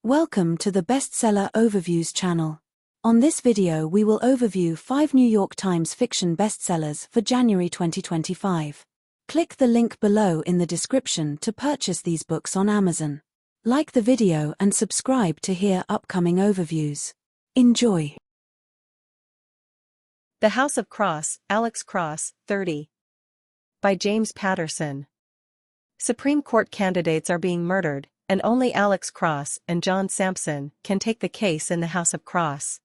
Welcome to the Bestseller Overviews channel. On this video we will overview 5 New York Times fiction bestsellers for January 2025. Click the link below in the description to purchase these books on Amazon. Like the video and subscribe to hear upcoming overviews. Enjoy. The House of Cross, Alex Cross, 30. By James Patterson. Supreme Court candidates are being murdered, and only Alex Cross and John Sampson can take the case in the House of Cross.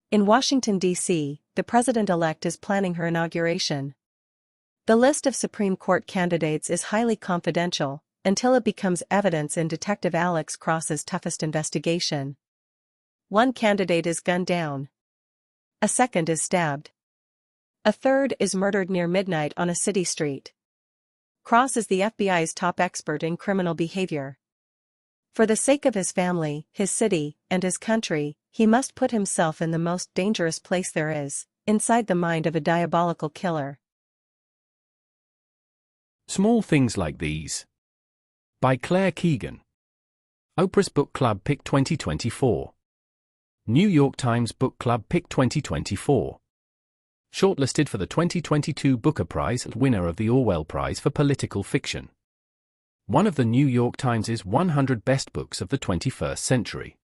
In Washington, D.C., the president-elect is planning her inauguration. The list of Supreme Court candidates is highly confidential, until it becomes evidence in Detective Alex Cross's toughest investigation. One candidate is gunned down. A second is stabbed. A third is murdered near midnight on a city street. Cross is the FBI's top expert in criminal behavior. For the sake of his family, his city, and his country, he must put himself in the most dangerous place there is, inside the mind of a diabolical killer. Small Things Like These. By Claire Keegan. Oprah's Book Club Pick 2024. New York Times Book Club Pick 2024. Shortlisted for the 2022 Booker Prize, winner of the Orwell Prize for Political Fiction. One of the New York Times' 100 best books of the 21st century.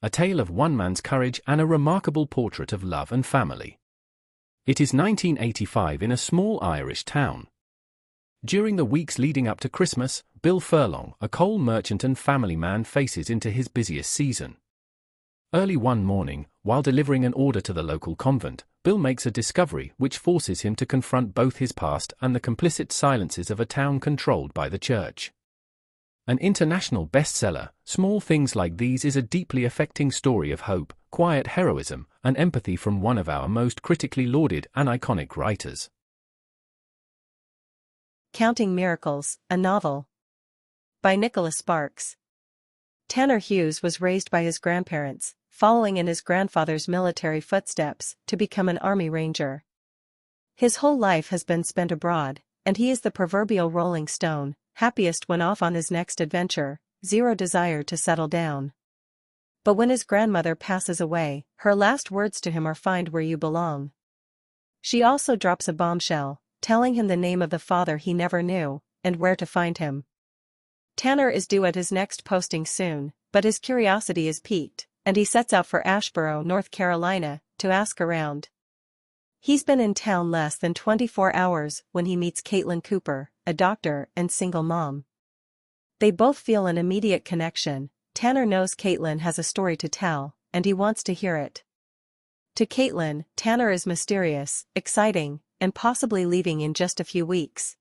A tale of one man's courage and a remarkable portrait of love and family. It is 1985 in a small Irish town. During the weeks leading up to Christmas, Bill Furlong, a coal merchant and family man, faces into his busiest season. Early one morning, while delivering an order to the local convent, Bill makes a discovery which forces him to confront both his past and the complicit silences of a town controlled by the church. An international bestseller, Small Things Like These is a deeply affecting story of hope, quiet heroism, and empathy from one of our most critically lauded and iconic writers. Counting Miracles, a novel. By Nicholas Sparks. Tanner Hughes was raised by his grandparents, following in his grandfather's military footsteps to become an Army Ranger. His whole life has been spent abroad, and he is the proverbial rolling stone, happiest when off on his next adventure, zero desire to settle down. But when his grandmother passes away, her last words to him are "Find where you belong." She also drops a bombshell, telling him the name of the father he never knew, and where to find him. Tanner is due at his next posting soon, but his curiosity is piqued, and he sets out for Asheboro, North Carolina, to ask around. He's been in town less than 24 hours when he meets Caitlin Cooper, a doctor and single mom. They both feel an immediate connection. Tanner knows Caitlin has a story to tell, and he wants to hear it. To Caitlin, Tanner is mysterious, exciting, and possibly leaving in just a few weeks.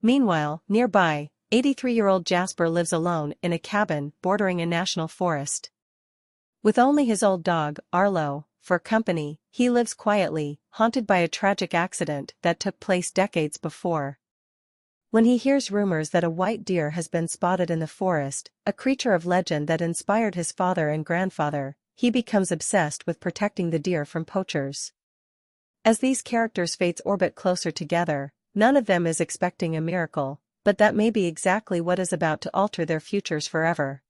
Meanwhile, nearby, 83-year-old Jasper lives alone in a cabin bordering a national forest. With only his old dog, Arlo, for company, he lives quietly, haunted by a tragic accident that took place decades before. When he hears rumors that a white deer has been spotted in the forest, a creature of legend that inspired his father and grandfather, he becomes obsessed with protecting the deer from poachers. As these characters' fates orbit closer together, none of them is expecting a miracle, but that may be exactly what is about to alter their futures forever.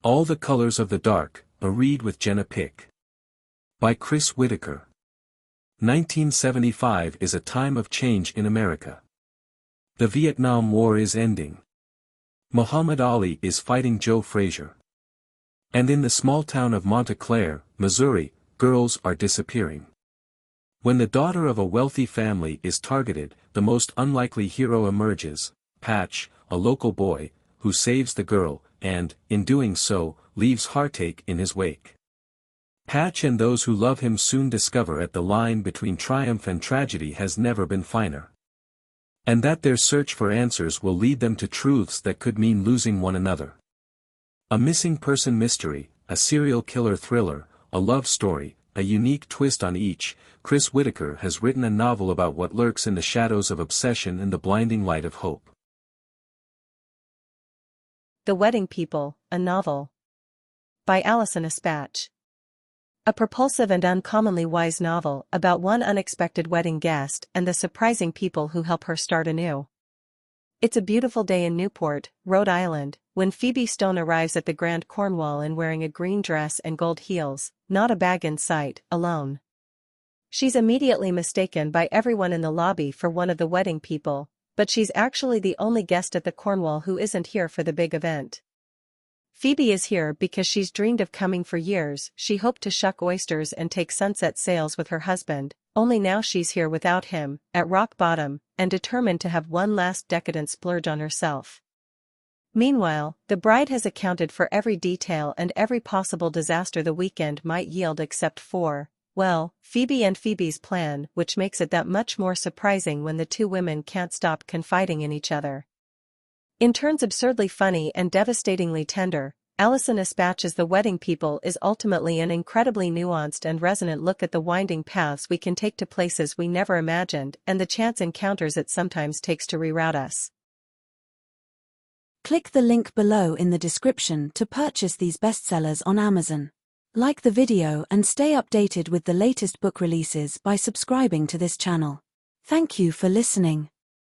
All the Colors of the Dark, a read with Jenna Pick. By Chris Whitaker. 1975 is a time of change in America. The Vietnam War is ending. Muhammad Ali is fighting Joe Frazier. And in the small town of Montclair, Missouri, girls are disappearing. When the daughter of a wealthy family is targeted, the most unlikely hero emerges, Patch, a local boy, who saves the girl, and, in doing so, leaves heartache in his wake. Patch and those who love him soon discover that the line between triumph and tragedy has never been finer. And that their search for answers will lead them to truths that could mean losing one another. A missing person mystery, a serial killer thriller, a love story, a unique twist on each, Chris Whitaker has written a novel about what lurks in the shadows of obsession and the blinding light of hope. The Wedding People, a novel. By Allison Espach. A propulsive and uncommonly wise novel about one unexpected wedding guest and the surprising people who help her start anew. It's a beautiful day in Newport, Rhode Island, when Phoebe Stone arrives at the Grand Cornwall Inn wearing a green dress and gold heels, not a bag in sight, alone. She's immediately mistaken by everyone in the lobby for one of the wedding people, but she's actually the only guest at the Cornwall who isn't here for the big event. Phoebe is here because she's dreamed of coming for years. She hoped to shuck oysters and take sunset sails with her husband, only now she's here without him, at rock bottom, and determined to have one last decadent splurge on herself. Meanwhile, the bride has accounted for every detail and every possible disaster the weekend might yield except for, well, Phoebe and Phoebe's plan, which makes it that much more surprising when the two women can't stop confiding in each other. In turns absurdly funny and devastatingly tender, Allison Espach as the wedding people is ultimately an incredibly nuanced and resonant look at the winding paths we can take to places we never imagined and the chance encounters it sometimes takes to reroute us. Click the link below in the description to purchase these bestsellers on Amazon. Like the video and stay updated with the latest book releases by subscribing to this channel. Thank you for listening.